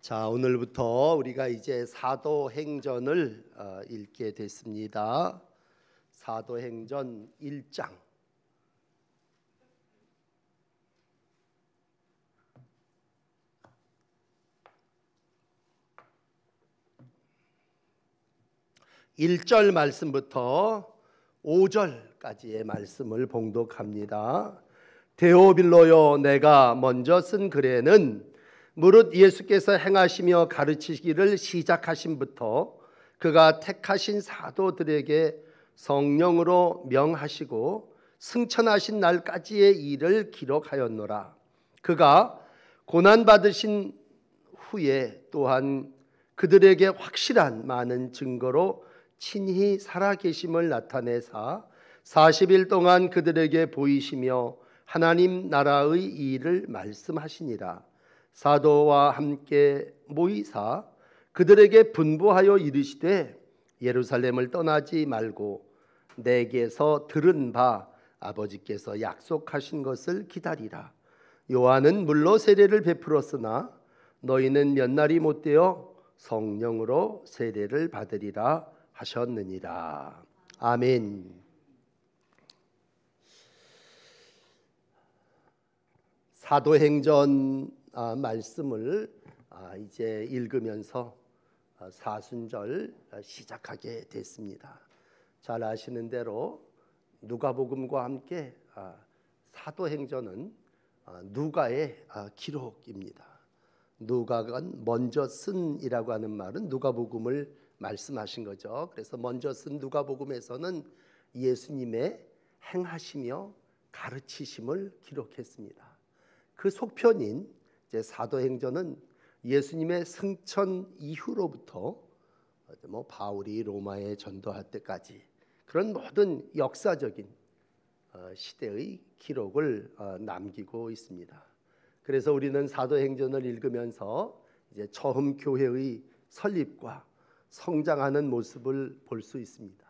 자, 오늘부터 우리가 이제 사도행전을 읽게 됐습니다. 사도행전 1장. (1절) 말씀부터 5절까지의 말씀을 봉독합니다. 데오빌로여, 내가 먼저 쓴 글에는 무릇 예수께서 행하시며 가르치기를 시작하심부터 그가 택하신 사도들에게 성령으로 명하시고 승천하신 날까지의 일을 기록하였노라. 그가 고난받으신 후에 또한 그들에게 확실한 많은 증거로 친히 살아계심을 나타내사 40일 동안 그들에게 보이시며 하나님 나라의 일을 말씀하시니라. 사도와 함께 모이사 그들에게 분부하여 이르시되 예루살렘을 떠나지 말고 내게서 들은 바 아버지께서 약속하신 것을 기다리라. 요한은 물로 세례를 베풀었으나 너희는 몇 날이 못되어 성령으로 세례를 받으리라 하셨느니라. 아멘. 사도행전 말씀을 이제 읽으면서 사순절 시작하게 됐습니다. 잘 아시는 대로 누가복음과 함께 사도행전은 누가의 기록입니다. 누가가 먼저 쓴이라고 하는 말은 누가복음을 말씀하신 거죠. 그래서 먼저 쓴 누가복음에서는 예수님의 행하시며 가르치심을 기록했습니다. 그 속편인 이제 사도행전은 예수님의 승천 이후로부터 바울이 로마에 전도할 때까지 그런 모든 역사적인 시대의 기록을 남기고 있습니다. 그래서 우리는 사도행전을 읽으면서 이제 처음 교회의 설립과 성장하는 모습을 볼 수 있습니다.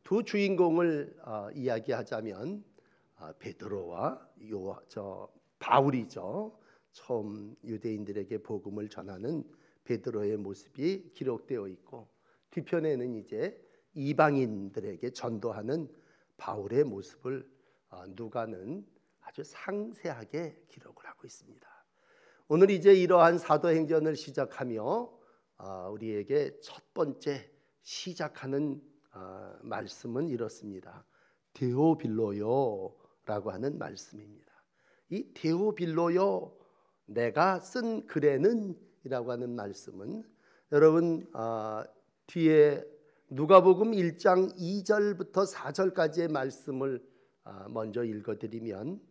두 주인공을 이야기하자면 베드로와 바울이죠. 처음 유대인들에게 복음을 전하는 베드로의 모습이 기록되어 있고, 뒤편에는 이제 이방인들에게 전도하는 바울의 모습을 누가는 아주 상세하게 기록을 하고 있습니다. 오늘 이제 이러한 사도행전을 시작하며 우리에게 첫 번째 시작하는 말씀은 이렇습니다. 데오빌로요라고 하는 말씀입니다. 이 데오빌로요, 내가 쓴 글에는 이라고 하는 말씀은 여러분 뒤에 누가복음 1장 2절부터 4절까지의 말씀을 먼저 읽어드리면,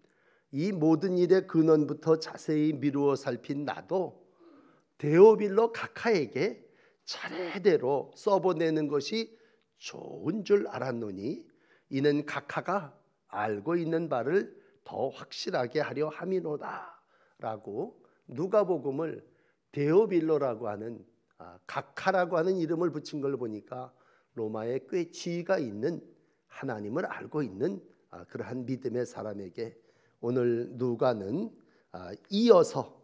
이 모든 일의 근원부터 자세히 미루어 살핀 나도 데오빌로 각하에게 차례대로 써보내는 것이 좋은 줄 알았노니 이는 각하가 알고 있는 바를 더 확실하게 하려 함이로다 라고 누가복음을 데오빌로라고 하는 각하라고 하는 이름을 붙인 걸 보니까 로마에 꽤 지위가 있는, 하나님을 알고 있는 그러한 믿음의 사람에게 오늘 누가는 이어서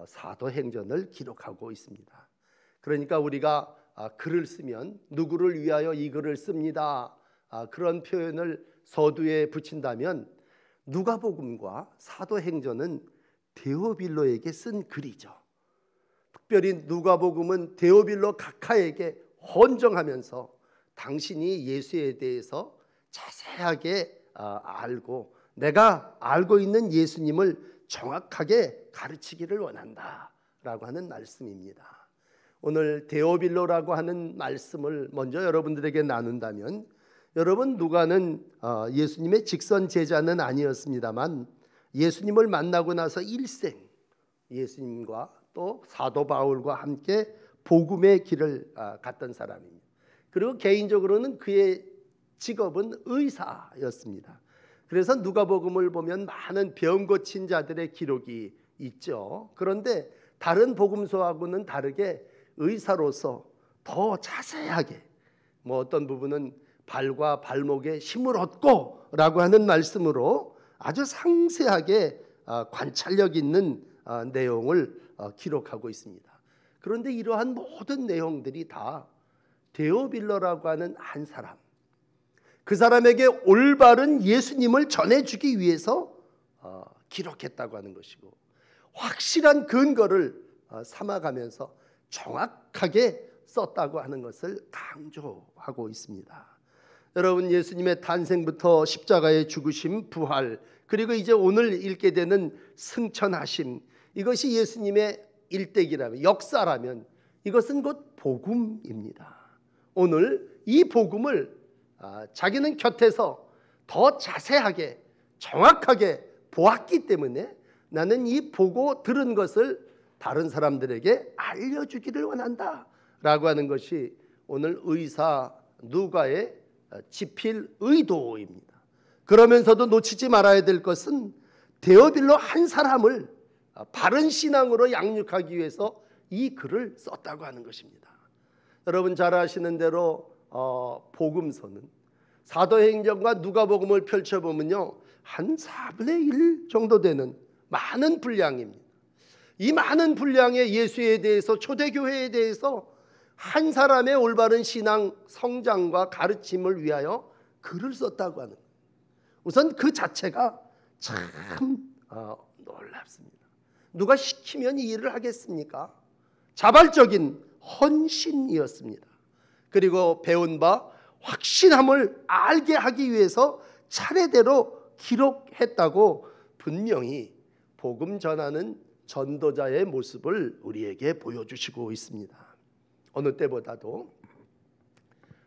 사도행전을 기록하고 있습니다. 그러니까 우리가 글을 쓰면 누구를 위하여 이 글을 씁니다, 그런 표현을 서두에 붙인다면 누가복음과 사도행전은 데오빌로에게 쓴 글이죠. 특별히 누가복음은 데오빌로 각하에게 헌정하면서 당신이 예수에 대해서 자세하게 알고 내가 알고 있는 예수님을 정확하게 가르치기를 원한다 라고 하는 말씀입니다. 오늘 데오빌로라고 하는 말씀을 먼저 여러분들에게 나눈다면, 여러분 누가는 예수님의 직선 제자는 아니었습니다만 예수님을 만나고 나서 일생 예수님과 또 사도 바울과 함께 복음의 길을 갔던 사람입니다. 그리고 개인적으로는 그의 직업은 의사였습니다. 그래서 누가복음을 보면 많은 병 고친 자들의 기록이 있죠. 그런데 다른 복음서하고는 다르게 의사로서 더 자세하게, 어떤 부분은 발과 발목에 힘을 얻고 라고 하는 말씀으로 아주 상세하게 관찰력 있는 내용을 기록하고 있습니다. 그런데 이러한 모든 내용들이 다 데오빌로라고 하는 한 사람, 그 사람에게 올바른 예수님을 전해주기 위해서 기록했다고 하는 것이고, 확실한 근거를 삼아가면서 정확하게 썼다고 하는 것을 강조하고 있습니다. 여러분, 예수님의 탄생부터 십자가의 죽으심, 부활, 그리고 이제 오늘 읽게 되는 승천하심, 이것이 예수님의 일대기라면, 역사라면 이것은 곧 복음입니다. 오늘 이 복음을 자기는 곁에서 더 자세하게 정확하게 보았기 때문에 나는 이 보고 들은 것을 다른 사람들에게 알려주기를 원한다 라고 하는 것이 오늘 의사 누가의 지필 의도입니다. 그러면서도 놓치지 말아야 될 것은 데오빌로 한 사람을 바른 신앙으로 양육하기 위해서 이 글을 썼다고 하는 것입니다. 여러분 잘 아시는 대로 복음서는 사도행전과 누가복음을 펼쳐보면요, 한 4분의 1 정도 되는 많은 분량입니다. 이 많은 분량의 예수에 대해서, 초대교회에 대해서 한 사람의 올바른 신앙 성장과 가르침을 위하여 글을 썼다고 하는 거예요. 우선 그 자체가 참 놀랍습니다. 누가 시키면 이 일을 하겠습니까? 자발적인 헌신이었습니다. 그리고 배운 바 확신함을 알게 하기 위해서 차례대로 기록했다고 분명히 복음 전하는 전도자의 모습을 우리에게 보여주시고 있습니다. 어느 때보다도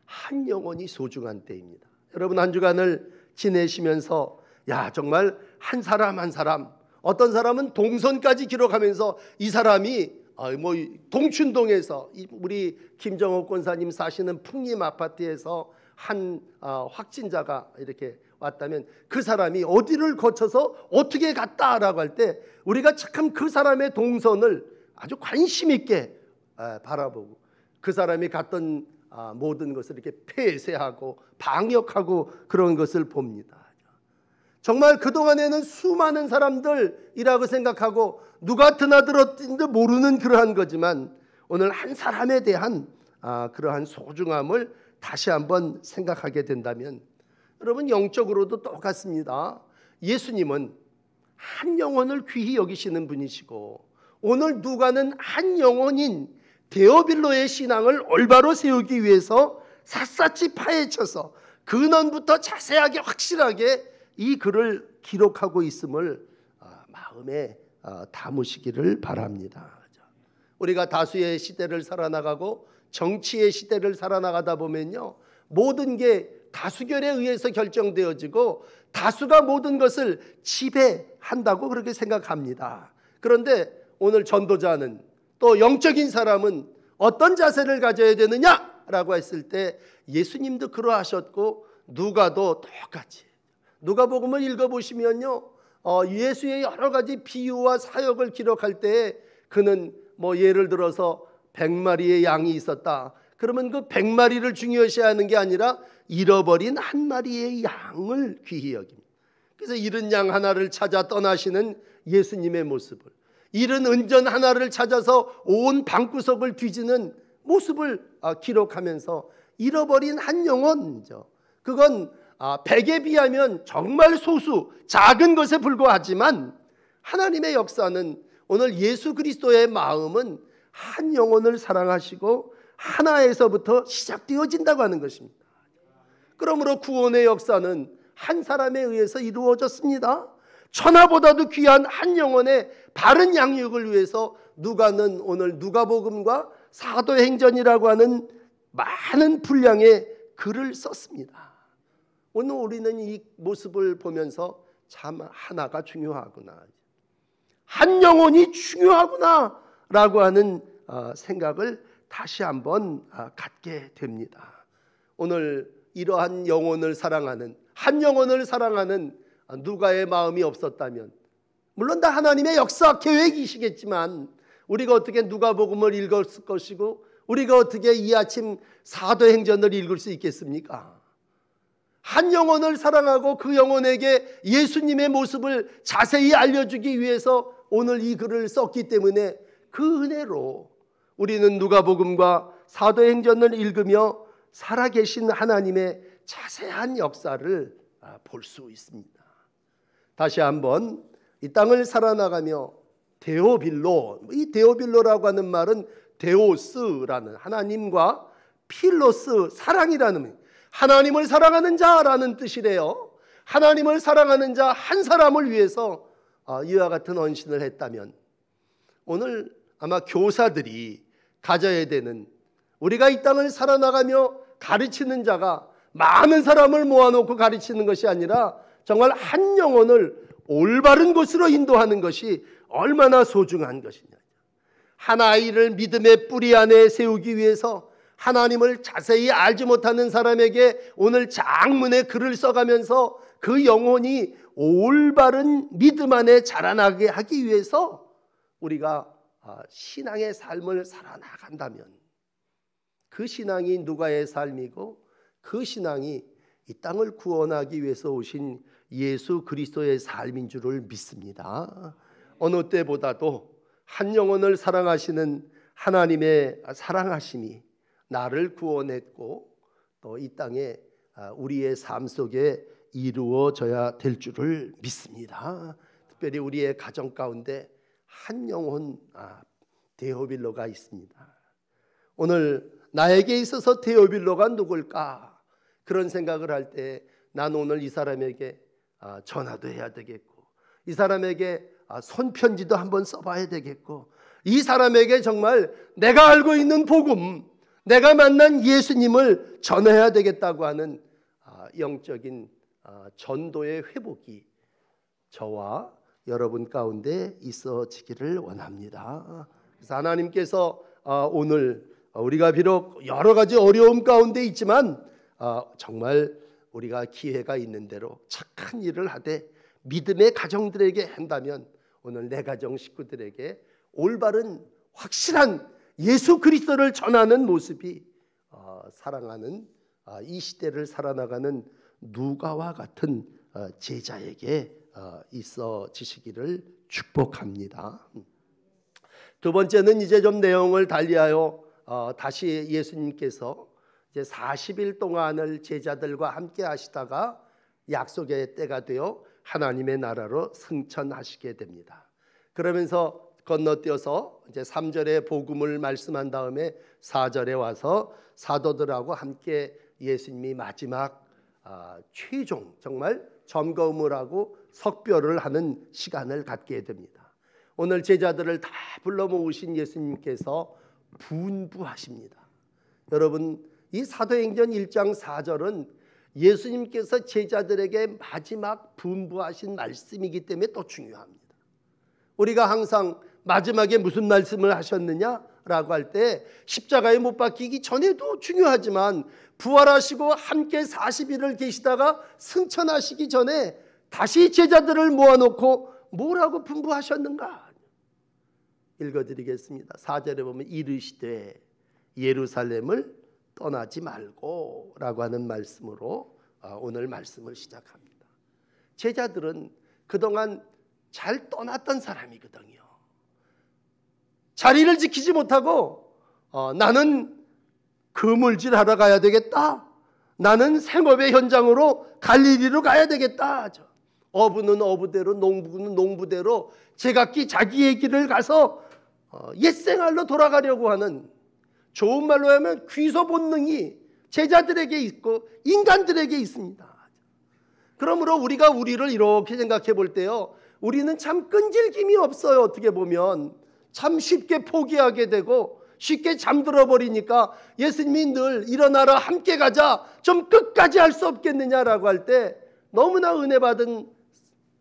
한 영혼이 소중한 때입니다. 여러분 한 주간을 지내시면서 정말 한 사람 한 사람, 어떤 사람은 동선까지 기록하면서 이 사람이 동춘동에서 우리 김정옥 권사님 사시는 풍림 아파트에서 한 확진자가 이렇게 왔다면 그 사람이 어디를 거쳐서 어떻게 갔다라고 할 때 우리가 참 그 사람의 동선을 아주 관심 있게 바라보고 그 사람이 갔던 모든 것을 이렇게 폐쇄하고 방역하고 그런 것을 봅니다. 정말 그동안에는 수많은 사람들이라고 생각하고 누가 드나들었는지 모르는 그러한 거지만 오늘 한 사람에 대한 그러한 소중함을 다시 한번 생각하게 된다면 여러분 영적으로도 똑같습니다. 예수님은 한 영혼을 귀히 여기시는 분이시고 오늘 누가는 한 영혼인 데오빌로의 신앙을 올바로 세우기 위해서 샅샅이 파헤쳐서 근원부터 자세하게 확실하게 이 글을 기록하고 있음을 마음에 담으시기를 바랍니다. 우리가 다수의 시대를 살아나가고 정치의 시대를 살아나가다 보면요, 모든 게 다수결에 의해서 결정되어지고 다수가 모든 것을 지배한다고 그렇게 생각합니다. 그런데 오늘 전도자는 또 영적인 사람은 어떤 자세를 가져야 되느냐라고 했을 때 예수님도 그러하셨고 누가도 똑같이, 누가복음을 읽어보시면요, 예수의 여러 가지 비유와 사역을 기록할 때 그는 예를 들어서 100마리의 양이 있었다. 그러면 그 100마리를 중요시하는 게 아니라 잃어버린 한 마리의 양을 귀히 여깁니다. 그래서 잃은 양 하나를 찾아 떠나시는 예수님의 모습을, 잃은 은전 하나를 찾아서 온 방구석을 뒤지는 모습을 기록하면서 잃어버린 한 영혼이죠. 그건 100에 비하면 정말 소수, 작은 것에 불과하지만 하나님의 역사는 오늘 예수 그리스도의 마음은 한 영혼을 사랑하시고 하나에서부터 시작되어진다고 하는 것입니다. 그러므로 구원의 역사는 한 사람에 의해서 이루어졌습니다. 천하보다도 귀한 한 영혼의 바른 양육을 위해서 누가는 오늘 누가복음과 사도행전이라고 하는 많은 분량의 글을 썼습니다. 오늘 우리는 이 모습을 보면서 참 하나가 중요하구나, 한 영혼이 중요하구나 라고 하는 생각을 다시 한번 갖게 됩니다. 오늘 이러한 영혼을 사랑하는, 한 영혼을 사랑하는 누가의 마음이 없었다면, 물론 다 하나님의 역사 계획이시겠지만 우리가 어떻게 누가복음을 읽었을 것이고 우리가 어떻게 이 아침 사도행전을 읽을 수 있겠습니까? 한 영혼을 사랑하고 그 영혼에게 예수님의 모습을 자세히 알려주기 위해서 오늘 이 글을 썼기 때문에 그 은혜로 우리는 누가복음과 사도행전을 읽으며 살아계신 하나님의 자세한 역사를 볼 수 있습니다. 다시 한번 이 땅을 살아나가며 데오빌로, 이 데오빌로라고 하는 말은 데오스라는 하나님과 필로스 사랑이라는, 하나님을 사랑하는 자라는 뜻이래요. 하나님을 사랑하는 자 한 사람을 위해서 이와 같은 헌신을 했다면, 오늘 아마 교사들이 가져야 되는, 우리가 이 땅을 살아나가며 가르치는 자가 많은 사람을 모아놓고 가르치는 것이 아니라 정말 한 영혼을 올바른 곳으로 인도하는 것이 얼마나 소중한 것이냐. 한 아이를 믿음의 뿌리 안에 세우기 위해서 하나님을 자세히 알지 못하는 사람에게 오늘 장문의 글을 써가면서 그 영혼이 올바른 믿음 안에 자라나게 하기 위해서 우리가 신앙의 삶을 살아나간다면, 그 신앙이 누가의 삶이고 그 신앙이 이 땅을 구원하기 위해서 오신 예수 그리스도의 삶인 줄을 믿습니다. 어느 때보다도 한 영혼을 사랑하시는 하나님의 사랑하심이 나를 구원했고 또 이 땅에 우리의 삶 속에 이루어져야 될 줄을 믿습니다. 특별히 우리의 가정 가운데 한 영혼 데오빌로가 있습니다. 오늘 나에게 있어서 데오빌로가 누굴까? 그런 생각을 할 때 난 오늘 이 사람에게 전화도 해야 되겠고, 이 사람에게 손편지도 한번 써봐야 되겠고, 이 사람에게 정말 내가 알고 있는 복음, 내가 만난 예수님을 전해야 되겠다고 하는 영적인 전도의 회복이 저와 여러분 가운데 있어지기를 원합니다. 그래서 하나님께서 오늘 우리가 비록 여러 가지 어려움 가운데 있지만 정말 우리가 기회가 있는 대로 착한 일을 하되 믿음의 가정들에게 한다면 오늘 내 가정 식구들에게 올바른 확실한 예수 그리스도를 전하는 모습이 사랑하는 이 시대를 살아나가는 누가와 같은 제자에게 있어지시기를 축복합니다. 두 번째는 이제 좀 내용을 달리하여 다시 예수님께서 이제 40일 동안을 제자들과 함께 하시다가 약속의 때가 되어 하나님의 나라로 승천하시게 됩니다. 그러면서 건너뛰어서 이제 3절에 복음을 말씀한 다음에 4절에 와서 사도들하고 함께 예수님이 마지막 최종 정말 점검을 하고 석별을 하는 시간을 갖게 됩니다. 오늘 제자들을 다 불러 모으신 예수님께서 분부하십니다. 여러분, 이 사도행전 1장 4절은 예수님께서 제자들에게 마지막 분부하신 말씀이기 때문에 또 중요합니다. 우리가 항상 마지막에 무슨 말씀을 하셨느냐라고 할 때 십자가에 못 박히기 전에도 중요하지만 부활하시고 함께 40일을 계시다가 승천하시기 전에 다시 제자들을 모아놓고 뭐라고 분부하셨는가? 읽어드리겠습니다. 4절에 보면 이르시되 예루살렘을 떠나지 말고 라고 하는 말씀으로 오늘 말씀을 시작합니다. 제자들은 그동안 잘 떠났던 사람이거든요. 자리를 지키지 못하고 나는 그물질하러 가야 되겠다, 나는 생업의 현장으로 갈릴리로 가야 되겠다, 어부는 어부대로 농부는 농부대로 제각기 자기의 길을 가서 옛생활로 돌아가려고 하는, 좋은 말로 하면 귀소 본능이 제자들에게 있고 인간들에게 있습니다. 그러므로 우리가 우리를 이렇게 생각해 볼 때요, 우리는 참 끈질김이 없어요. 어떻게 보면 참 쉽게 포기하게 되고 쉽게 잠들어 버리니까 예수님이 늘 일어나라 함께 가자, 좀 끝까지 할 수 없겠느냐라고 할 때 너무나 은혜 받은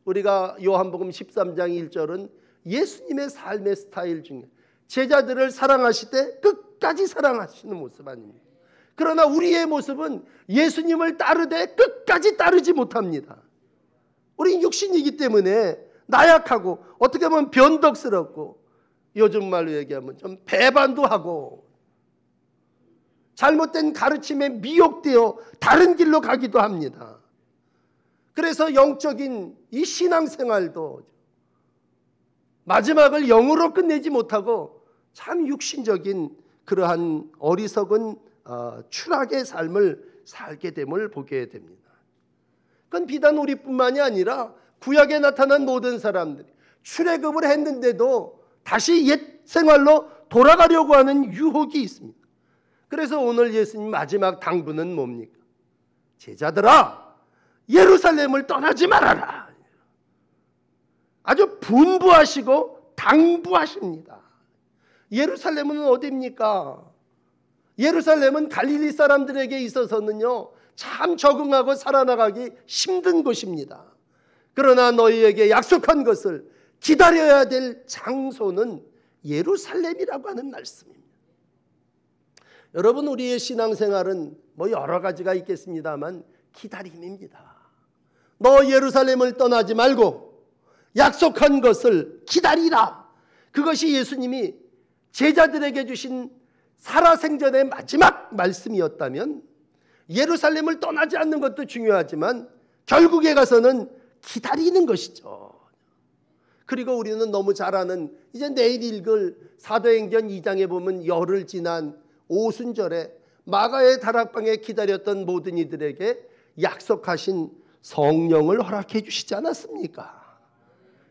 우리가 요한복음 13장 1절은 예수님의 삶의 스타일 중에 제자들을 사랑하실 때 끝까지 사랑하시는 모습 아닙니까? 그러나 우리의 모습은 예수님을 따르되 끝까지 따르지 못합니다. 우리 육신이기 때문에 나약하고 어떻게 보면 변덕스럽고 요즘 말로 얘기하면 좀 배반도 하고 잘못된 가르침에 미혹되어 다른 길로 가기도 합니다. 그래서 영적인 이 신앙생활도 마지막을 영으로 끝내지 못하고 참 육신적인 그러한 어리석은 추락의 삶을 살게 됨을 보게 됩니다. 그건 비단 우리뿐만이 아니라 구약에 나타난 모든 사람들이 출애굽을 했는데도 다시 옛 생활로 돌아가려고 하는 유혹이 있습니다. 그래서 오늘 예수님 마지막 당부는 뭡니까? 제자들아, 예루살렘을 떠나지 말아라. 아주 분부하시고 당부하십니다. 예루살렘은 어디입니까? 예루살렘은 갈릴리 사람들에게 있어서는요, 참 적응하고 살아나가기 힘든 곳입니다. 그러나 너희에게 약속한 것을 기다려야 될 장소는 예루살렘이라고 하는 말씀입니다. 여러분, 우리의 신앙생활은 뭐 여러 가지가 있겠습니다만 기다림입니다. 너 예루살렘을 떠나지 말고 약속한 것을 기다리라. 그것이 예수님이 제자들에게 주신 살아생전의 마지막 말씀이었다면 예루살렘을 떠나지 않는 것도 중요하지만 결국에 가서는 기다리는 것이죠. 그리고 우리는 너무 잘 아는, 이제 내일 읽을 사도행전 2장에 보면 열흘 지난 오순절에 마가의 다락방에 기다렸던 모든 이들에게 약속하신 성령을 허락해 주시지 않았습니까?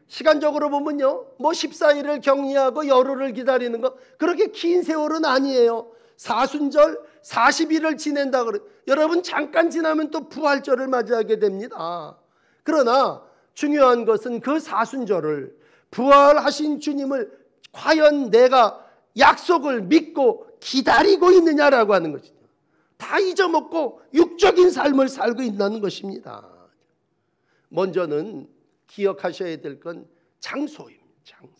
시간적으로 보면요, 뭐 14일을 격리하고 열흘을 기다리는 거 그렇게 긴 세월은 아니에요. 사순절 40일을 지낸다 그래. 여러분, 잠깐 지나면 또 부활절을 맞이하게 됩니다. 그러나 중요한 것은 그 사순절을, 부활하신 주님을 과연 내가 약속을 믿고 기다리고 있느냐라고 하는 것이죠. 다 잊어먹고 육적인 삶을 살고 있다는 것입니다. 먼저는 기억하셔야 될 건 장소입니다. 장소.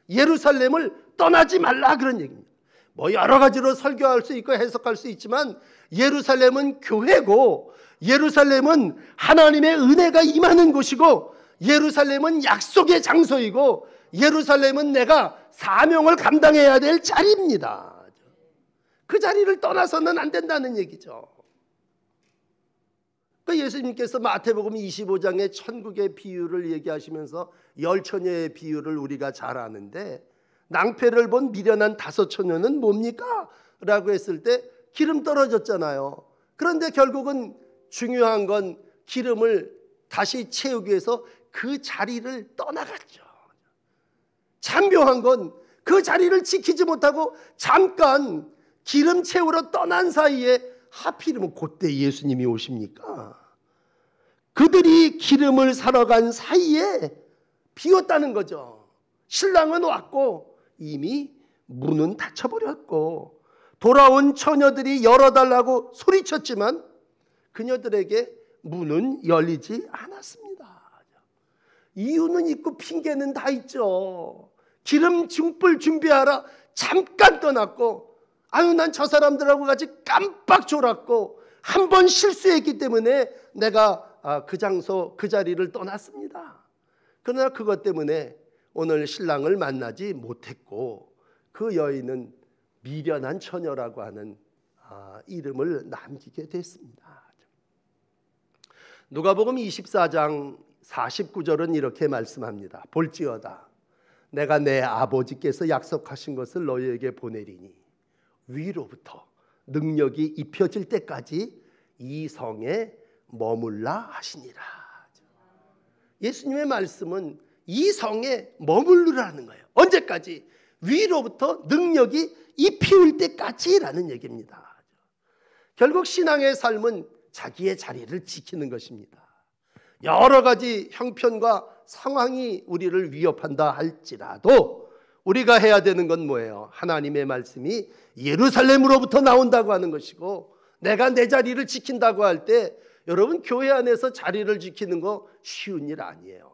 예루살렘을 떠나지 말라 그런 얘기입니다. 뭐 여러 가지로 설교할 수 있고 해석할 수 있지만 예루살렘은 교회고, 예루살렘은 하나님의 은혜가 임하는 곳이고, 예루살렘은 약속의 장소이고, 예루살렘은 내가 사명을 감당해야 될 자리입니다. 그 자리를 떠나서는 안 된다는 얘기죠. 예수님께서 마태복음 25장의 천국의 비유를 얘기하시면서 열처녀의 비유를 우리가 잘 아는데, 낭패를 본 미련한 5처녀는 뭡니까? 라고 했을 때 기름 떨어졌잖아요. 그런데 결국은 중요한 건 기름을 다시 채우기 위해서 그 자리를 떠나갔죠. 참 묘한 건 그 자리를 지키지 못하고 잠깐 기름 채우러 떠난 사이에 하필이면 그때 예수님이 오십니까? 그들이 기름을 사러 간 사이에 비었다는 거죠. 신랑은 왔고 이미 문은 닫혀버렸고, 돌아온 처녀들이 열어달라고 소리쳤지만 그녀들에게 문은 열리지 않았습니다. 이유는 있고 핑계는 다 있죠. 기름 중불 준비하라 잠깐 떠났고, 아유 난 저 사람들하고 같이 깜빡 졸았고 한 번 실수했기 때문에 내가 그 장소 그 자리를 떠났습니다. 그러나 그것 때문에 오늘 신랑을 만나지 못했고, 그 여인은 미련한 처녀라고 하는 이름을 남기게 됐습니다. 누가복음 24장 49절은 이렇게 말씀합니다. 볼지어다 내가 내 아버지께서 약속하신 것을 너희에게 보내리니 위로부터 능력이 입혀질 때까지 이 성에 머물라 하시니라. 예수님의 말씀은 이 성에 머무르라는 거예요. 언제까지? 위로부터 능력이 입히울 때까지라는 얘기입니다. 결국 신앙의 삶은 자기의 자리를 지키는 것입니다. 여러 가지 형편과 상황이 우리를 위협한다 할지라도 우리가 해야 되는 건 뭐예요? 하나님의 말씀이 예루살렘으로부터 나온다고 하는 것이고, 내가 내 자리를 지킨다고 할 때 여러분, 교회 안에서 자리를 지키는 거 쉬운 일 아니에요.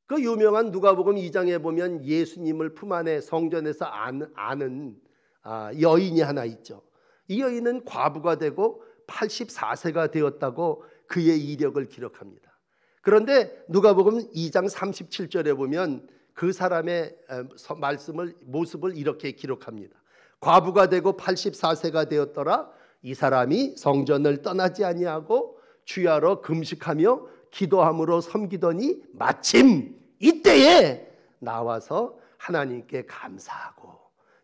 그 유명한 누가복음 2장에 보면 예수님을 품 안에 성전에서 아는 여인이 하나 있죠. 이 여인은 과부가 되고 84세가 되었다고 그의 이력을 기록합니다. 그런데 누가복음 2장 37절에 보면 그 사람의 모습을 이렇게 기록합니다. 과부가 되고 84세가 되었더라. 이 사람이 성전을 떠나지 아니하고 주야로 금식하며 기도함으로 섬기더니 마침 이때에 나와서 하나님께 감사하고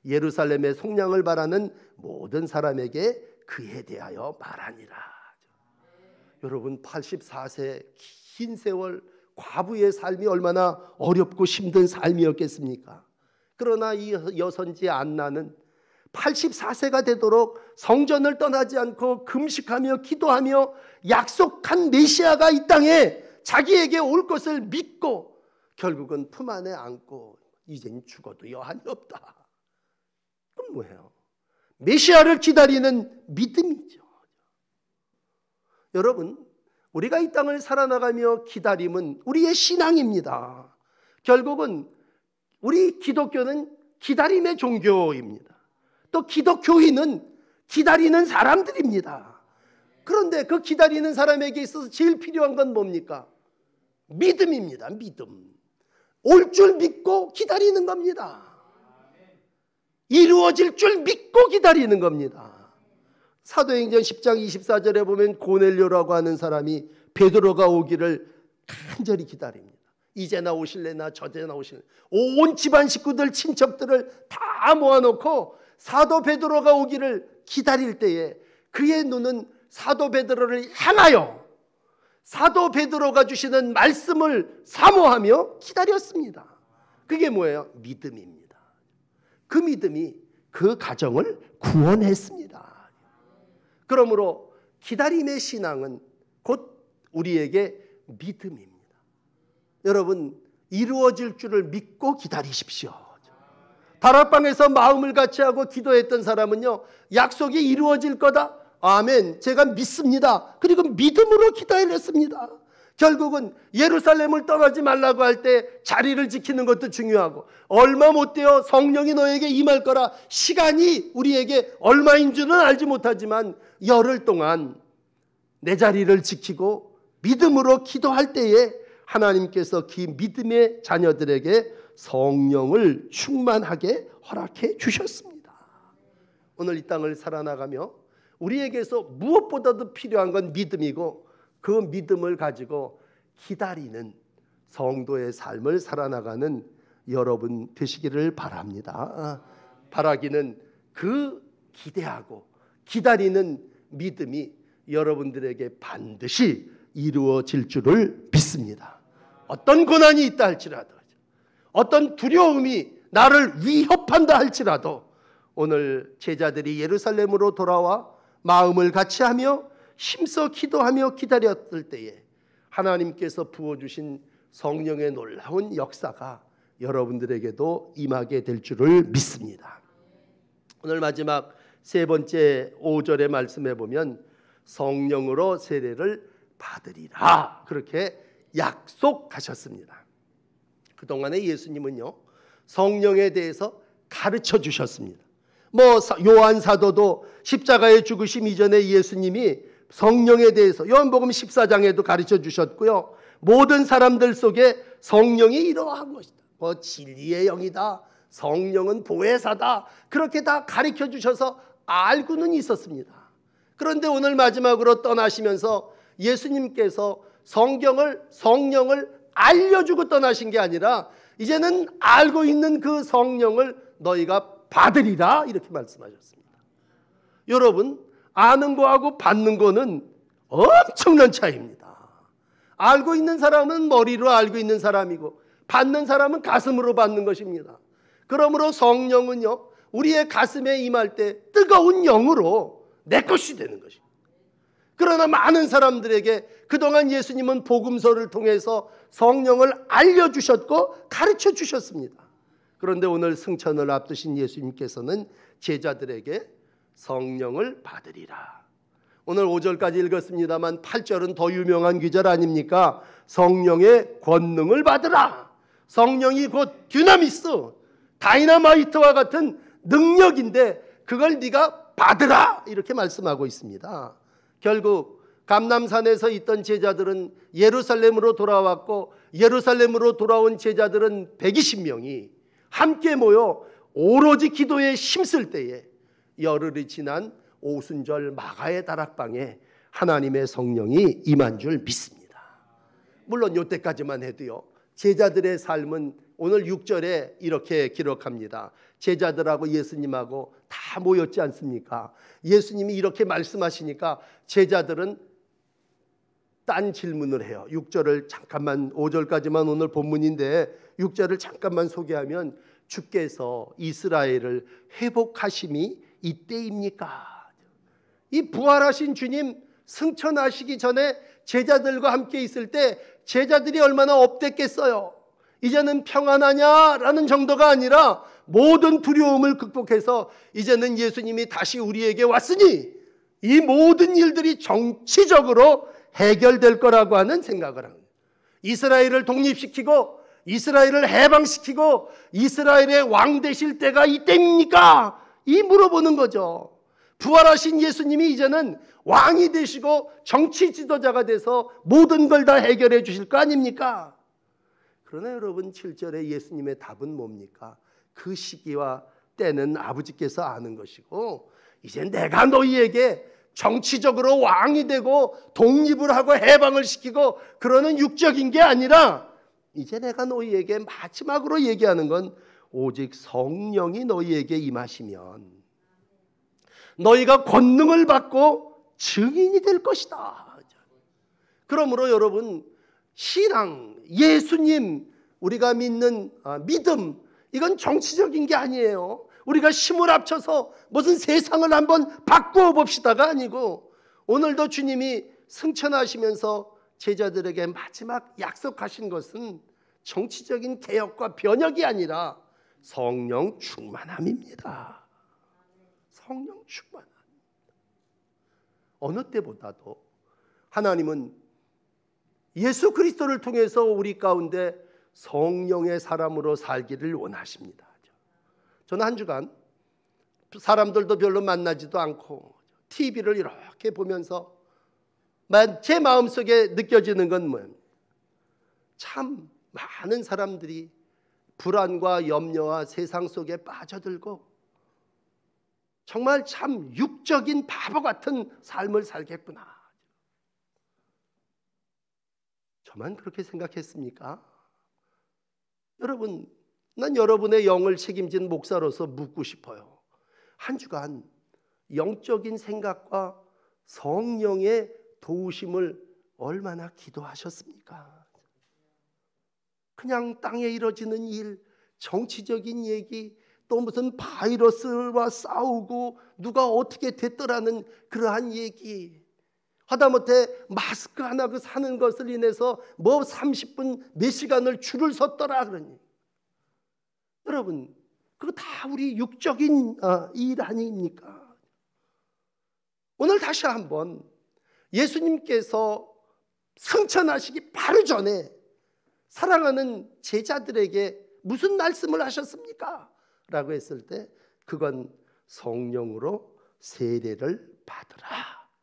예루살렘의 속량을 바라는 모든 사람에게 그에 대하여 말하니라. 여러분 84세 긴 세월 과부의 삶이 얼마나 어렵고 힘든 삶이었겠습니까? 그러나 이 여선지 안나는 84세가 되도록 성전을 떠나지 않고 금식하며 기도하며 약속한 메시아가 이 땅에 자기에게 올 것을 믿고 결국은 품 안에 안고 이젠 죽어도 여한이 없다. 그럼 뭐예요? 메시아를 기다리는 믿음이죠. 여러분, 우리가 이 땅을 살아나가며 기다림은 우리의 신앙입니다. 결국은 우리 기독교는 기다림의 종교입니다. 또 기독교인은 기다리는 사람들입니다. 그런데 그 기다리는 사람에게 있어서 제일 필요한 건 뭡니까? 믿음입니다. 믿음. 올 줄 믿고 기다리는 겁니다. 이루어질 줄 믿고 기다리는 겁니다. 사도행전 10장 24절에 보면 고넬료라고 하는 사람이 베드로가 오기를 간절히 기다립니다. 이제나 오실래나 저제나 오실래. 온 집안 식구들 친척들을 다 모아놓고 사도 베드로가 오기를 기다릴 때에 그의 눈은 사도 베드로를 향하여 사도 베드로가 주시는 말씀을 사모하며 기다렸습니다. 그게 뭐예요? 믿음입니다. 그 믿음이 그 가정을 구원했습니다. 그러므로 기다림의 신앙은 곧 우리에게 믿음입니다. 여러분, 이루어질 줄을 믿고 기다리십시오. 다락방에서 마음을 같이 하고 기도했던 사람은요, 약속이 이루어질 거다. 아멘. 제가 믿습니다. 그리고 믿음으로 기다렸습니다. 결국은 예루살렘을 떠나지 말라고 할 때 자리를 지키는 것도 중요하고, 얼마 못 되어 성령이 너에게 임할 거라. 시간이 우리에게 얼마인 줄은 알지 못하지만 열흘 동안 내 자리를 지키고 믿음으로 기도할 때에 하나님께서 그 믿음의 자녀들에게 성령을 충만하게 허락해 주셨습니다. 오늘 이 땅을 살아나가며 우리에게서 무엇보다도 필요한 건 믿음이고, 그 믿음을 가지고 기다리는 성도의 삶을 살아나가는 여러분 되시기를 바랍니다. 바라기는 그 기대하고 기다리는 믿음이 여러분들에게 반드시 이루어질 줄을 믿습니다. 어떤 고난이 있다 할지라도, 어떤 두려움이 나를 위협한다 할지라도 오늘 제자들이 예루살렘으로 돌아와 마음을 같이 하며 힘써 기도하며 기다렸을 때에 하나님께서 부어주신 성령의 놀라운 역사가 여러분들에게도 임하게 될 줄을 믿습니다. 오늘 마지막 세 번째 5절의 말씀에 보면 성령으로 세례를 받으리라 그렇게 약속하셨습니다. 그동안에 예수님은요, 성령에 대해서 가르쳐 주셨습니다. 요한 사도도 십자가에 죽으심 이전에 예수님이 성령에 대해서 요한복음 14장에도 가르쳐 주셨고요, 모든 사람들 속에 성령이 이러한 것이다, 진리의 영이다, 성령은 보혜사다, 그렇게 다 가르쳐 주셔서 알고는 있었습니다. 그런데 오늘 마지막으로 떠나시면서 예수님께서 성령을 알려주고 떠나신 게 아니라 이제는 알고 있는 그 성령을 너희가 받으리라 이렇게 말씀하셨습니다. 여러분, 아는 거하고 받는 거는 엄청난 차이입니다. 알고 있는 사람은 머리로 알고 있는 사람이고 받는 사람은 가슴으로 받는 것입니다. 그러므로 성령은요, 우리의 가슴에 임할 때 뜨거운 영으로 내 것이 되는 것입니다. 그러나 많은 사람들에게 그동안 예수님은 복음서를 통해서 성령을 알려주셨고 가르쳐 주셨습니다. 그런데 오늘 승천을 앞두신 예수님께서는 제자들에게 성령을 받으리라. 오늘 5절까지 읽었습니다만 8절은 더 유명한 구절 아닙니까? 성령의 권능을 받으라. 성령이 곧 듀나미스, 다이너마이트와 같은 능력인데 그걸 네가 받으라 이렇게 말씀하고 있습니다. 결국 감람산에서 있던 제자들은 예루살렘으로 돌아왔고, 예루살렘으로 돌아온 제자들은 120명이 함께 모여 오로지 기도에 힘쓸 때에 열흘이 지난 오순절 마가의 다락방에 하나님의 성령이 임한 줄 믿습니다. 물론 이때까지만 해도요, 제자들의 삶은 오늘 6절에 이렇게 기록합니다. 제자들하고 예수님하고 다 모였지 않습니까? 예수님이 이렇게 말씀하시니까 제자들은 딴 질문을 해요. 6절을 잠깐만, 5절까지만 오늘 본문인데 6절을 잠깐만 소개하면 주께서 이스라엘을 회복하심이 이때입니까? 이 부활하신 주님 승천하시기 전에 제자들과 함께 있을 때 제자들이 얼마나 업됐겠어요. 이제는 평안하냐라는 정도가 아니라 모든 두려움을 극복해서 이제는 예수님이 다시 우리에게 왔으니 이 모든 일들이 정치적으로 해결될 거라고 하는 생각을 합니다. 이스라엘을 독립시키고 이스라엘을 해방시키고 이스라엘의 왕 되실 때가 이때입니까? 이 물어보는 거죠. 부활하신 예수님이 이제는 왕이 되시고 정치 지도자가 돼서 모든 걸 다 해결해 주실 거 아닙니까? 그러나 여러분 7절에 예수님의 답은 뭡니까? 그 시기와 때는 아버지께서 아는 것이고 이제 내가 너희에게 정치적으로 왕이 되고 독립을 하고 해방을 시키고 그러는 육적인 게 아니라 이제 내가 너희에게 마지막으로 얘기하는 건 오직 성령이 너희에게 임하시면 너희가 권능을 받고 증인이 될 것이다. 그러므로 여러분 신앙, 예수님, 우리가 믿는 믿음, 이건 정치적인 게 아니에요. 우리가 힘을 합쳐서 무슨 세상을 한번 바꾸어 봅시다가 아니고 오늘도 주님이 승천하시면서 제자들에게 마지막 약속하신 것은 정치적인 개혁과 변혁이 아니라 성령 충만함입니다. 성령 충만함. 어느 때보다도 하나님은 예수 그리스도를 통해서 우리 가운데 성령의 사람으로 살기를 원하십니다. 저는 한 주간 사람들도 별로 만나지도 않고 TV를 이렇게 보면서 제 마음속에 느껴지는 건 뭐예요? 참 많은 사람들이 불안과 염려와 세상 속에 빠져들고 정말 참 육적인 바보 같은 삶을 살겠구나. 저만 그렇게 생각했습니까? 여러분, 난 여러분의 영을 책임진 목사로서 묻고 싶어요. 한 주간 영적인 생각과 성령의 도우심을 얼마나 기도하셨습니까? 그냥 땅에 이루어지는 일, 정치적인 얘기, 또 무슨 바이러스와 싸우고 누가 어떻게 됐더라는 그러한 얘기, 하다못해 마스크 하나 그 사는 것을 인해서 뭐 30분 몇 시간을 줄을 섰더라 그러니 여러분 그거 다 우리 육적인 일 아닙니까? 오늘 다시 한번 예수님께서 승천하시기 바로 전에 사랑하는 제자들에게 무슨 말씀을 하셨습니까? 라고 했을 때 그건 성령으로 세례를 받으라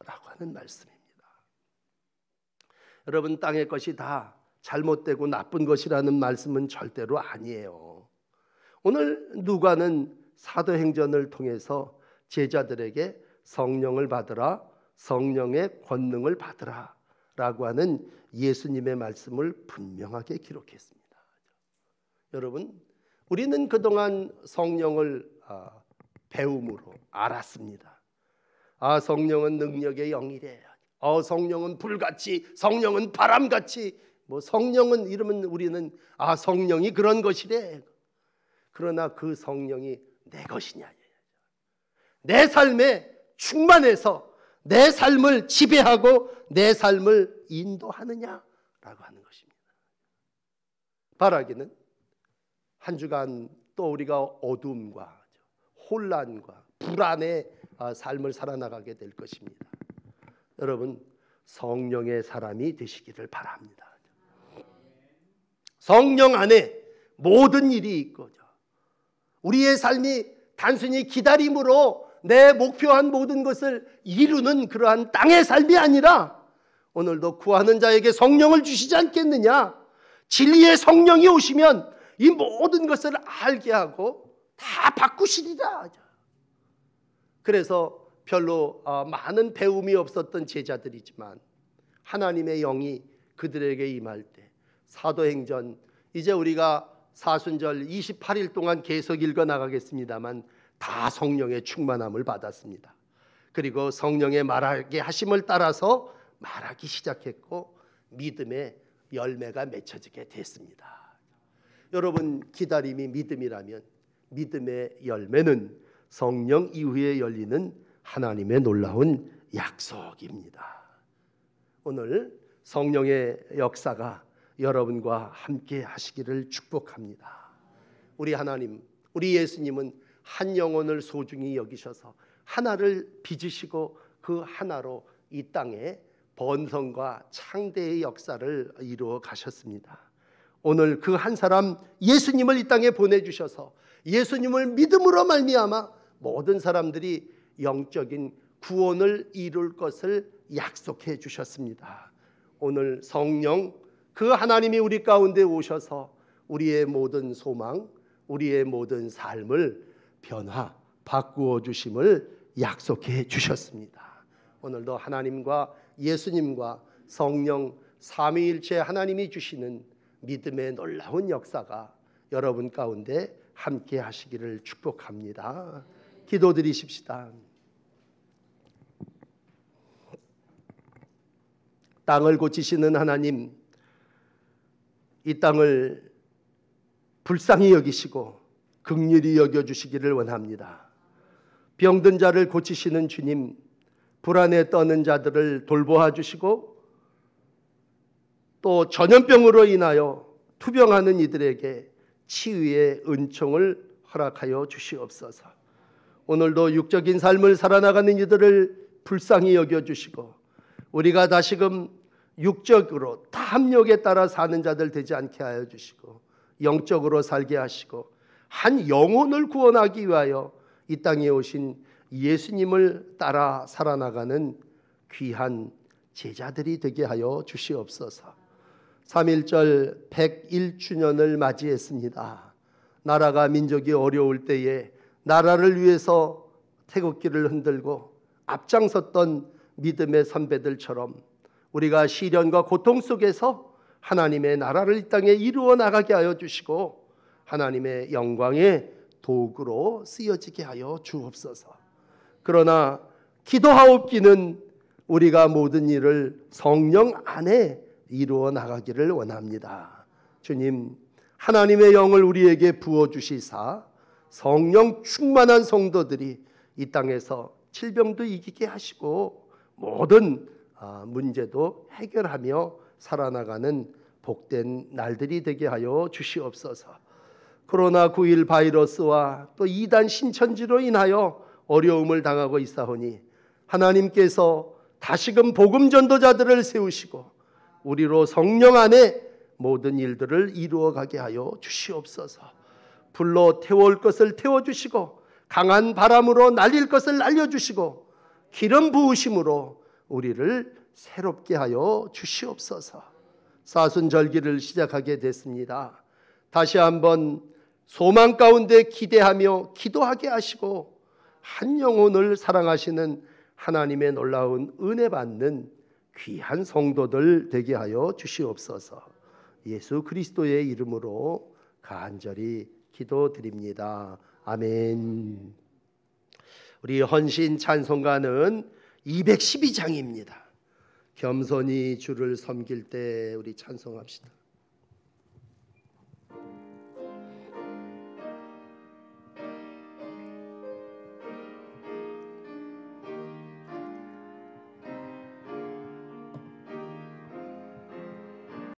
라고 하는 말씀입니다. 여러분 땅의 것이 다 잘못되고 나쁜 것이라는 말씀은 절대로 아니에요. 오늘 누가는 사도행전을 통해서 제자들에게 성령을 받으라, 성령의 권능을 받으라 라고 하는 예수님의 말씀을 분명하게 기록했습니다. 여러분 우리는 그동안 성령을 배움으로 알았습니다. 성령은 능력의 영이래. 성령은 불같이, 성령은 바람같이, 뭐 성령은 이러면 우리는 성령이 그런 것이래. 그러나 그 성령이 내 것이냐, 내 삶에 충만해서 내 삶을 지배하고 내 삶을 인도하느냐라고 하는 것입니다. 바라기는 한 주간 또 우리가 어둠과 혼란과 불안의 삶을 살아나가게 될 것입니다. 여러분 성령의 사람이 되시기를 바랍니다. 성령 안에 모든 일이 있고 우리의 삶이 단순히 기다림으로 내 목표한 모든 것을 이루는 그러한 땅의 삶이 아니라 오늘도 구하는 자에게 성령을 주시지 않겠느냐. 진리의 성령이 오시면 이 모든 것을 알게 하고 다 바꾸시리라. 그래서 별로 많은 배움이 없었던 제자들이지만 하나님의 영이 그들에게 임할 때 사도행전 이제 우리가 사순절 28일 동안 계속 읽어 나가겠습니다만 다 성령의 충만함을 받았습니다. 그리고 성령의 말하게 하심을 따라서 말하기 시작했고 믿음의 열매가 맺혀지게 됐습니다. 여러분, 기다림이 믿음이라면 믿음의 열매는 성령 이후에 열리는 하나님의 놀라운 약속입니다. 오늘 성령의 역사가 여러분과 함께 하시기를 축복합니다. 우리 하나님, 우리 예수님은 한 영혼을 소중히 여기셔서 하나를 빚으시고 그 하나로 이 땅에 번성과 창대의 역사를 이루어 가셨습니다. 오늘 그 한 사람 예수님을 이 땅에 보내주셔서 예수님을 믿음으로 말미암아 모든 사람들이 영적인 구원을 이룰 것을 약속해 주셨습니다. 오늘 성령 그 하나님이 우리 가운데 오셔서 우리의 모든 소망, 우리의 모든 삶을 변화, 바꾸어 주심을 약속해 주셨습니다. 오늘도 하나님과 예수님과 성령 삼위일체 하나님이 주시는 믿음의 놀라운 역사가 여러분 가운데 함께 하시기를 축복합니다. 기도드리십시다. 땅을 고치시는 하나님, 이 땅을 불쌍히 여기시고 긍휼히 여겨주시기를 원합니다. 병든 자를 고치시는 주님, 불안에 떠는 자들을 돌보아 주시고 또 전염병으로 인하여 투병하는 이들에게 치유의 은총을 허락하여 주시옵소서. 오늘도 육적인 삶을 살아나가는 이들을 불쌍히 여겨주시고 우리가 다시금 육적으로 탐욕에 따라 사는 자들 되지 않게 하여 주시고 영적으로 살게 하시고 한 영혼을 구원하기 위하여 이 땅에 오신 예수님을 따라 살아나가는 귀한 제자들이 되게 하여 주시옵소서. 3.1절 101주년을 맞이했습니다. 나라가 민족이 어려울 때에 나라를 위해서 태극기를 흔들고 앞장섰던 믿음의 선배들처럼 우리가 시련과 고통 속에서 하나님의 나라를 이 땅에 이루어 나가게 하여 주시고 하나님의 영광의 도구로 쓰여지게 하여 주옵소서. 그러나 기도하옵기는 우리가 모든 일을 성령 안에 이루어 나가기를 원합니다. 주님, 하나님의 영을 우리에게 부어주시사 성령 충만한 성도들이 이 땅에서 질병도 이기게 하시고 모든 문제도 해결하며 살아나가는 복된 날들이 되게 하여 주시옵소서. 코로나19 바이러스와 또 이단 신천지로 인하여 어려움을 당하고 있사오니 하나님께서 다시금 복음 전도자들을 세우시고 우리로 성령 안에 모든 일들을 이루어 가게 하여 주시옵소서. 불로 태워올 것을 태워주시고 강한 바람으로 날릴 것을 날려주시고 기름 부으심으로 우리를 새롭게 하여 주시옵소서. 사순절기를 시작하게 됐습니다. 다시 한번 소망 가운데 기대하며 기도하게 하시고 한 영혼을 사랑하시는 하나님의 놀라운 은혜 받는 귀한 성도들 되게 하여 주시옵소서. 예수 그리스도의 이름으로 간절히 기도드립니다. 아멘. 우리 헌신 찬송가는 212장입니다. 겸손히 주를 섬길 때 우리 찬송합시다.